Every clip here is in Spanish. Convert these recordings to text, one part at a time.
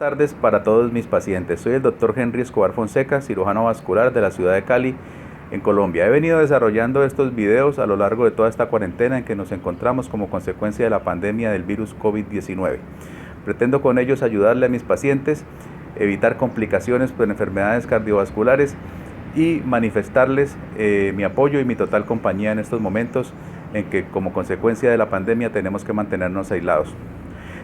Buenas tardes para todos mis pacientes. Soy el doctor Henry Escobar Fonseca, cirujano vascular de la ciudad de Cali, en Colombia. He venido desarrollando estos videos a lo largo de toda esta cuarentena en que nos encontramos como consecuencia de la pandemia del virus COVID-19. Pretendo con ellos ayudarle a mis pacientes, evitar complicaciones por enfermedades cardiovasculares y manifestarles mi apoyo y mi total compañía en estos momentos en que como consecuencia de la pandemia tenemos que mantenernos aislados.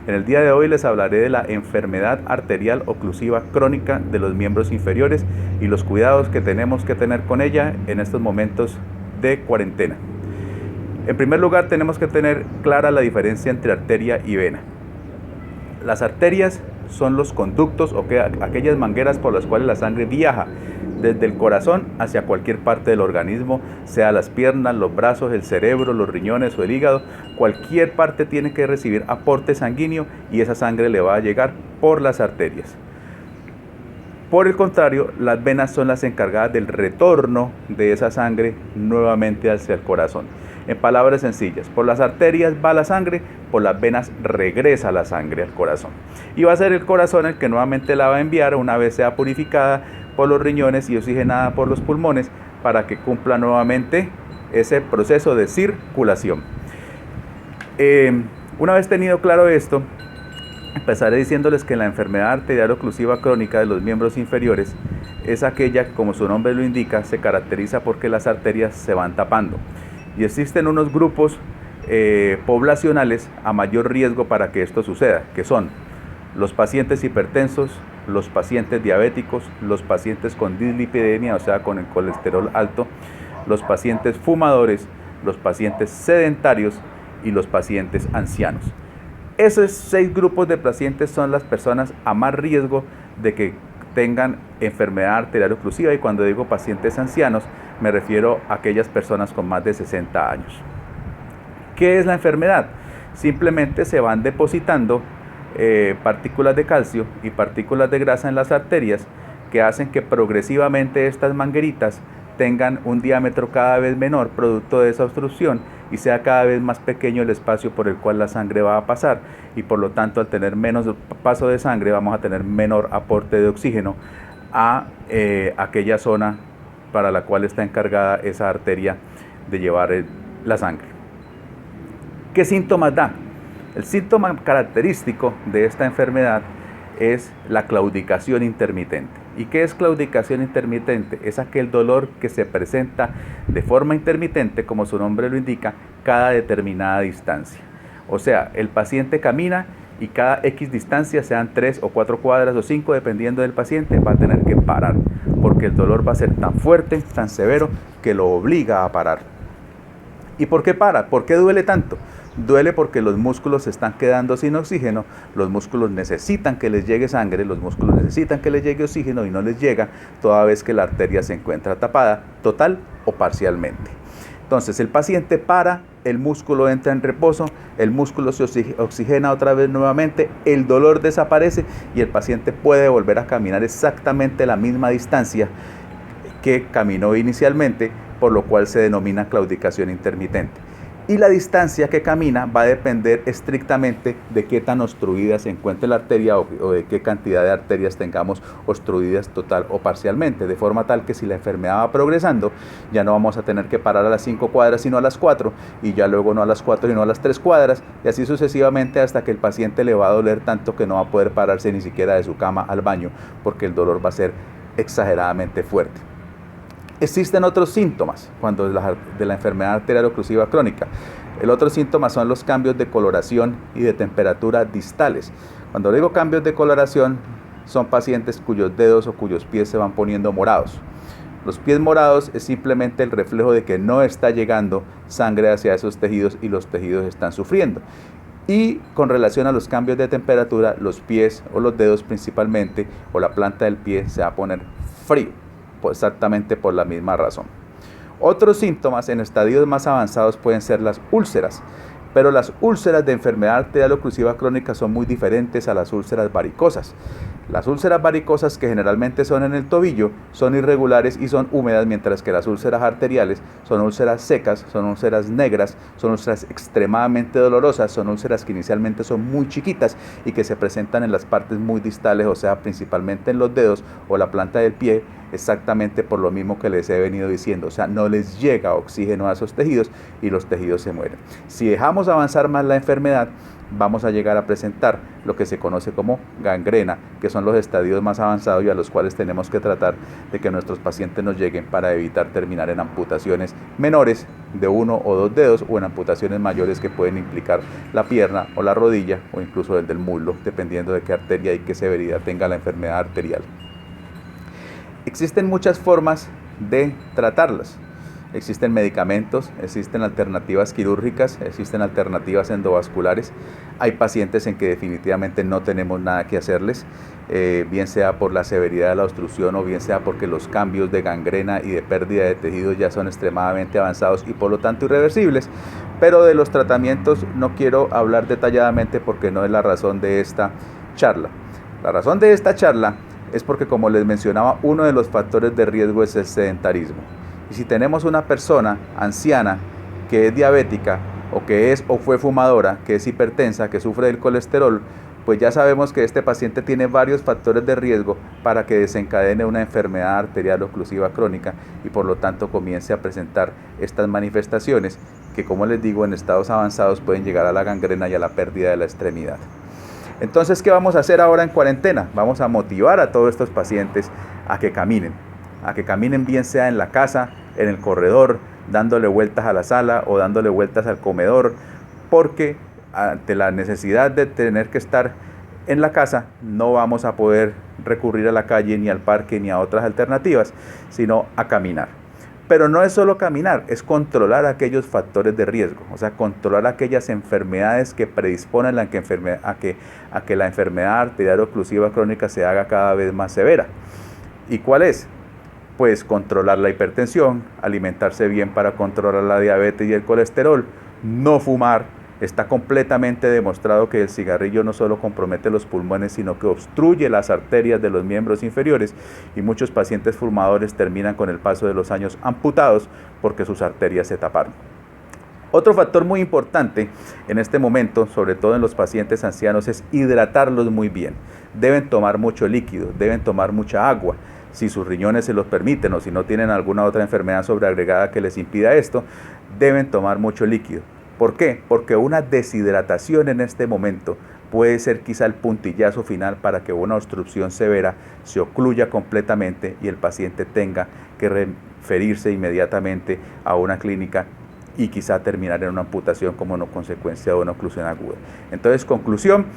En el día de hoy les hablaré de la enfermedad arterial oclusiva crónica de los miembros inferiores y los cuidados que tenemos que tener con ella en estos momentos de cuarentena. En primer lugar, tenemos que tener clara la diferencia entre arteria y vena. Las arterias son los conductos o aquellas mangueras por las cuales la sangre viaja desde el corazón hacia cualquier parte del organismo, sea las piernas, los brazos, el cerebro, los riñones o el hígado. Cualquier parte tiene que recibir aporte sanguíneo y esa sangre le va a llegar por las arterias. Por el contrario, las venas son las encargadas del retorno de esa sangre nuevamente hacia el corazón. En palabras sencillas, por las arterias va la sangre, por las venas regresa la sangre al corazón. Y va a ser el corazón el que nuevamente la va a enviar una vez sea purificada por los riñones y oxigenada por los pulmones para que cumpla nuevamente ese proceso de circulación. Una vez tenido claro esto, empezaré diciéndoles que la enfermedad arterial oclusiva crónica de los miembros inferiores es aquella que, como su nombre lo indica, se caracteriza porque las arterias se van tapando. Y existen unos grupos poblacionales a mayor riesgo para que esto suceda, que son los pacientes hipertensos, los pacientes diabéticos, los pacientes con dislipidemia, o sea, con el colesterol alto, los pacientes fumadores, los pacientes sedentarios y los pacientes ancianos. Esos 6 grupos de pacientes son las personas a más riesgo de que tengan enfermedad arterial oclusiva, y cuando digo pacientes ancianos me refiero a aquellas personas con más de 60 años. ¿Qué es la enfermedad? Simplemente se van depositando partículas de calcio y partículas de grasa en las arterias que hacen que progresivamente estas mangueritas tengan un diámetro cada vez menor producto de esa obstrucción y sea cada vez más pequeño el espacio por el cual la sangre va a pasar, y por lo tanto al tener menos paso de sangre vamos a tener menor aporte de oxígeno a aquella zona para la cual está encargada esa arteria de llevar la sangre. ¿Qué síntomas da? El síntoma característico de esta enfermedad es la claudicación intermitente. ¿Y qué es claudicación intermitente? Es aquel dolor que se presenta de forma intermitente, como su nombre lo indica, cada determinada distancia. O sea, el paciente camina y cada X distancia, sean 3 o 4 cuadras o 5, dependiendo del paciente, va a tener que parar, porque el dolor va a ser tan fuerte, tan severo, que lo obliga a parar. ¿Y por qué para? ¿Por qué duele tanto? Duele porque los músculos se están quedando sin oxígeno, los músculos necesitan que les llegue sangre, los músculos necesitan que les llegue oxígeno y no les llega, toda vez que la arteria se encuentra tapada, total o parcialmente. Entonces el paciente para, el músculo entra en reposo, el músculo se oxigena otra vez nuevamente, el dolor desaparece y el paciente puede volver a caminar exactamente la misma distancia que caminó inicialmente, por lo cual se denomina claudicación intermitente. Y la distancia que camina va a depender estrictamente de qué tan obstruida se encuentre la arteria o de qué cantidad de arterias tengamos obstruidas total o parcialmente, de forma tal que si la enfermedad va progresando, ya no vamos a tener que parar a las 5 cuadras sino a las 4, y ya luego no a las 4 sino a las 3 cuadras, y así sucesivamente hasta que el paciente le va a doler tanto que no va a poder pararse ni siquiera de su cama al baño, porque el dolor va a ser exageradamente fuerte. Existen otros síntomas de la enfermedad arterial oclusiva crónica. El otro síntoma son los cambios de coloración y de temperatura distales. Cuando digo cambios de coloración, son pacientes cuyos dedos o cuyos pies se van poniendo morados. Los pies morados es simplemente el reflejo de que no está llegando sangre hacia esos tejidos y los tejidos están sufriendo. Y con relación a los cambios de temperatura, los pies o los dedos principalmente, o la planta del pie, se va a poner frío, exactamente por la misma razón. Otros síntomas en estadios más avanzados pueden ser las úlceras, pero las úlceras de enfermedad arterial oclusiva crónica son muy diferentes a las úlceras varicosas. Las úlceras varicosas, que generalmente son en el tobillo, son irregulares y son húmedas, mientras que las úlceras arteriales son úlceras secas, son úlceras negras, son úlceras extremadamente dolorosas, son úlceras que inicialmente son muy chiquitas y que se presentan en las partes muy distales, o sea, principalmente en los dedos o la planta del pie, exactamente por lo mismo que les he venido diciendo, o sea, no les llega oxígeno a esos tejidos y los tejidos se mueren. Si dejamos avanzar más la enfermedad, vamos a llegar a presentar lo que se conoce como gangrena, que son los estadios más avanzados y a los cuales tenemos que tratar de que nuestros pacientes nos lleguen para evitar terminar en amputaciones menores de 1 o 2 dedos o en amputaciones mayores que pueden implicar la pierna o la rodilla o incluso el del muslo, dependiendo de qué arteria y qué severidad tenga la enfermedad arterial. Existen muchas formas de tratarlas. Existen medicamentos, existen alternativas quirúrgicas, existen alternativas endovasculares. Hay pacientes en que definitivamente no tenemos nada que hacerles, bien sea por la severidad de la obstrucción o bien sea porque los cambios de gangrena y de pérdida de tejidos ya son extremadamente avanzados y por lo tanto irreversibles. Pero de los tratamientos no quiero hablar detalladamente porque no es la razón de esta charla. La razón de esta charla es porque, como les mencionaba, uno de los factores de riesgo es el sedentarismo. Y si tenemos una persona anciana que es diabética o que es o fue fumadora, que es hipertensa, que sufre del colesterol, pues ya sabemos que este paciente tiene varios factores de riesgo para que desencadene una enfermedad arterial oclusiva crónica y por lo tanto comience a presentar estas manifestaciones que, como les digo, en estados avanzados pueden llegar a la gangrena y a la pérdida de la extremidad. Entonces, ¿qué vamos a hacer ahora en cuarentena? Vamos a motivar a todos estos pacientes a que caminen bien sea en la casa, en el corredor, dándole vueltas a la sala o dándole vueltas al comedor, porque ante la necesidad de tener que estar en la casa no vamos a poder recurrir a la calle ni al parque ni a otras alternativas, sino a caminar. Pero no es solo caminar, es controlar aquellos factores de riesgo, o sea, controlar aquellas enfermedades que predisponen a que la enfermedad arterial oclusiva crónica se haga cada vez más severa. ¿Y cuál es? Pues controlar la hipertensión, alimentarse bien para controlar la diabetes y el colesterol, no fumar. Está completamente demostrado que el cigarrillo no solo compromete los pulmones, sino que obstruye las arterias de los miembros inferiores y muchos pacientes fumadores terminan con el paso de los años amputados porque sus arterias se taparon. Otro factor muy importante en este momento, sobre todo en los pacientes ancianos, es hidratarlos muy bien. Deben tomar mucho líquido, deben tomar mucha agua. Si sus riñones se los permiten o si no tienen alguna otra enfermedad sobreagregada que les impida esto, deben tomar mucho líquido. ¿Por qué? Porque una deshidratación en este momento puede ser quizá el puntillazo final para que una obstrucción severa se ocluya completamente y el paciente tenga que referirse inmediatamente a una clínica y quizá terminar en una amputación como consecuencia de una oclusión aguda. Entonces, conclusión,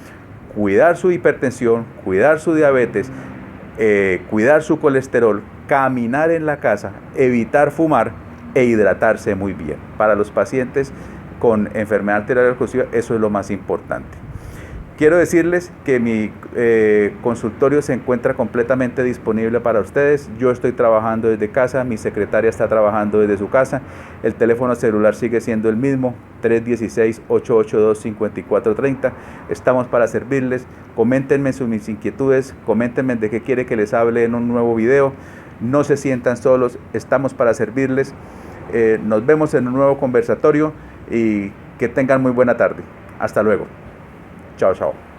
cuidar su hipertensión, cuidar su diabetes, cuidar su colesterol, caminar en la casa, evitar fumar e hidratarse muy bien. Para los pacientes con enfermedad arterial oclusiva, eso es lo más importante. Quiero decirles que mi consultorio se encuentra completamente disponible para ustedes. Yo estoy trabajando desde casa, mi secretaria está trabajando desde su casa. El teléfono celular sigue siendo el mismo, 316-882-5430. Estamos para servirles. Coméntenme mis inquietudes, coméntenme de qué quiere que les hable en un nuevo video. No se sientan solos, estamos para servirles. Nos vemos en un nuevo conversatorio y que tengan muy buena tarde. Hasta luego. Chao, chao.